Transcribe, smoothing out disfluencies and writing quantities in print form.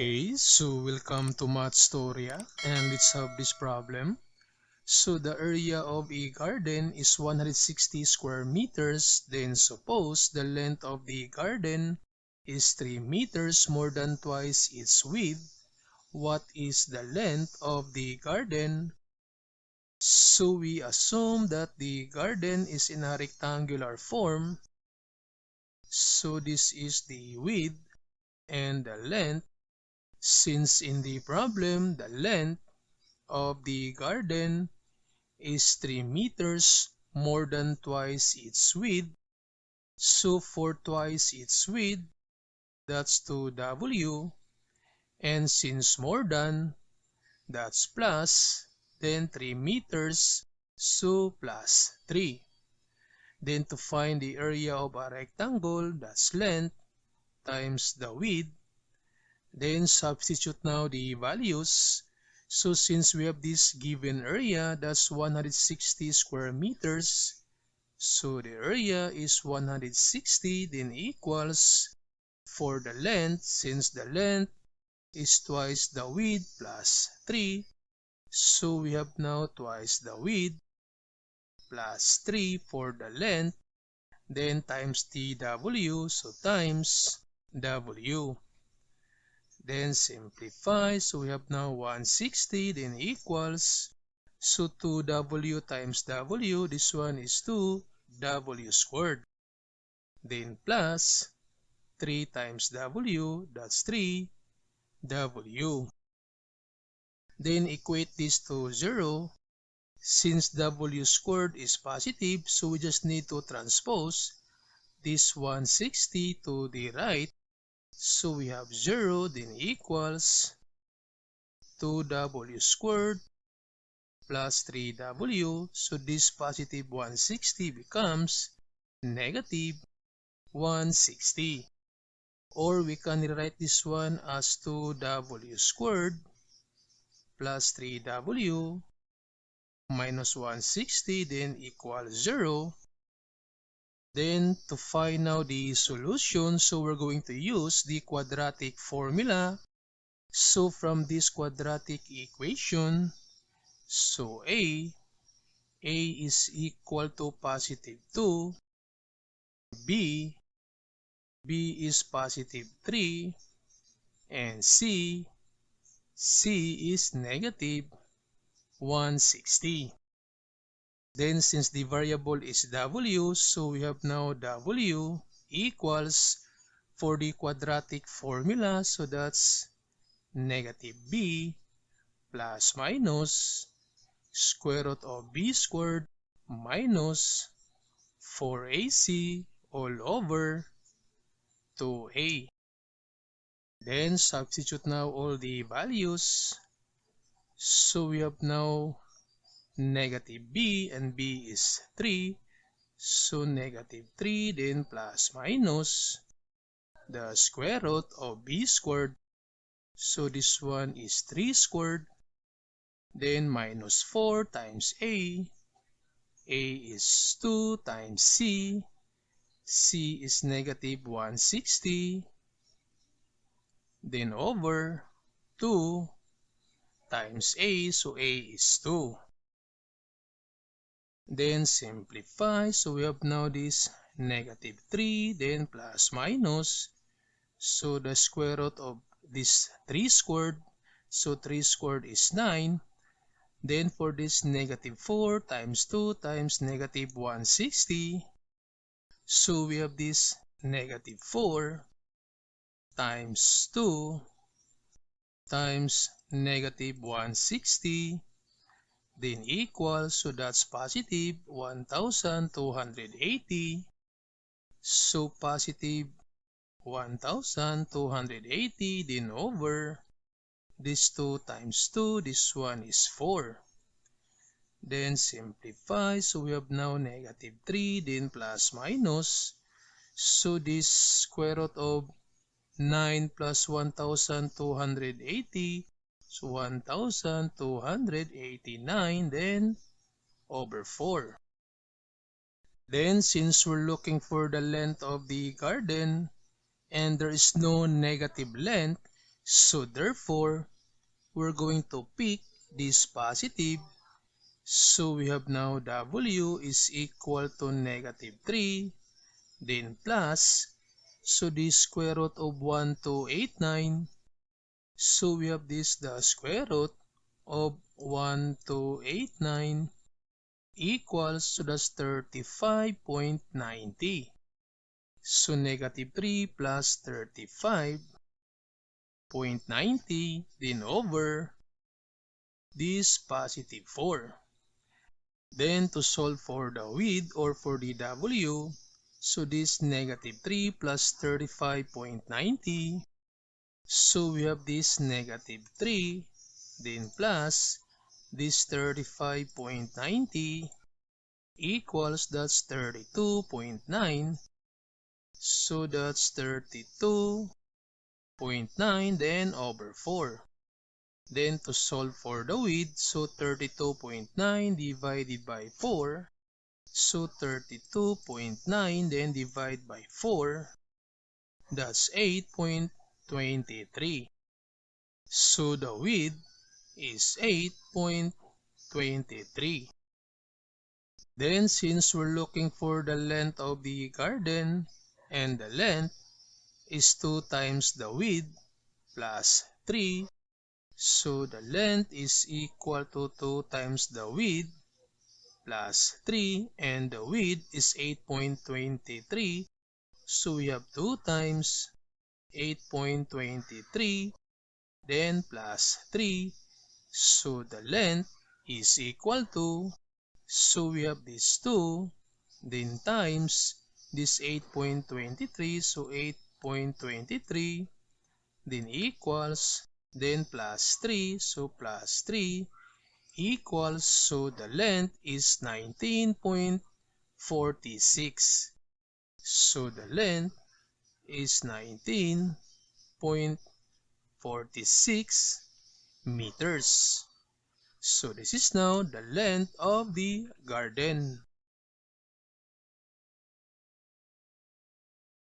Okay, so welcome to Mathstoria, and let's have this problem. So the area of a garden is 160 square meters. Then suppose the length of the garden is 3 meters, more than twice its width. What is the length of the garden? So we assume that the garden is in a rectangular form. So this is the width and the length. Since in the problem, the length of the garden is 3 meters, more than twice its width. So for twice its width, that's 2W. And since more than, that's plus, then 3 meters, so plus 3. Then to find the area of a rectangle, that's length times the width. Then substitute now the values. So since we have this given area, that's 160 square meters. So the area is 160, then equals, for the length, since the length is twice the width plus 3. So we have now twice the width plus 3 for the length, then times TW, so times W. Then simplify, so we have now 160, then equals, so 2W times W, this one is 2W squared. Then plus 3 times W, that's 3W. Then equate this to 0. Since W squared is positive, so we just need to transpose this 160 to the right. So we have 0, then equals 2W squared plus 3W. So this positive 160 becomes negative 160. Or we can rewrite this one as 2W squared plus 3W minus 160, then equals 0. Then to find out the solution, so we're going to use the quadratic formula. So from this quadratic equation, so A is equal to positive 2, B is positive 3, and C is negative 160. Then since the variable is W, so we have now W equals, for the quadratic formula, so that's negative B plus minus square root of B squared minus 4AC all over 2A. Then substitute now all the values. So we have now negative B, and B is 3. So negative 3, then plus minus the square root of B squared. So this one is 3 squared. Then minus 4 times A. A is 2 times C. C is negative 160. Then over 2 times A. So A is 2. Then simplify. So we have now this negative 3, then plus minus. So the square root of this 3 squared. So 3 squared is 9. Then for this negative 4 times 2 times negative 160. So we have this negative 4 times 2 times negative 160. Then equals, so that's positive 1,280. So positive 1,280, then over this 2 times 2, this one is 4. Then simplify, so we have now negative 3, then plus minus. So this square root of 9 plus 1,280, so 1,289, then over 4. Then since we're looking for the length of the garden and there is no negative length, So therefore, we're going to pick this positive. So we have now W is equal to negative 3, then plus, so the square root of 1289. So we have this the square root of 1289 equals, so that's 35.90. So negative 3 plus 35.90 then over this positive 4. Then to solve for the width or for the W, so this negative 3 plus 35.90. So we have this negative 3 then plus this 35.90 equals, that's 32.9. So that's 32.9 then over 4. Then to solve for the width, so 32.9 divided by 4. So 32.9 then divide by 4. That's 8.23. So the width is 8.23. Then since we're looking for the length of the garden, and the length is 2 times the width plus 3, so the length is equal to 2 times the width plus 3, and the width is 8.23. So we have 2 times 8.23, then plus 3. So the length is equal to, so we have this 2, then times this 8.23, so 8.23, then equals, then plus 3, so plus 3 equals, so the length is 19.46. So the length is 19.46 meters. So this is now the length of the garden.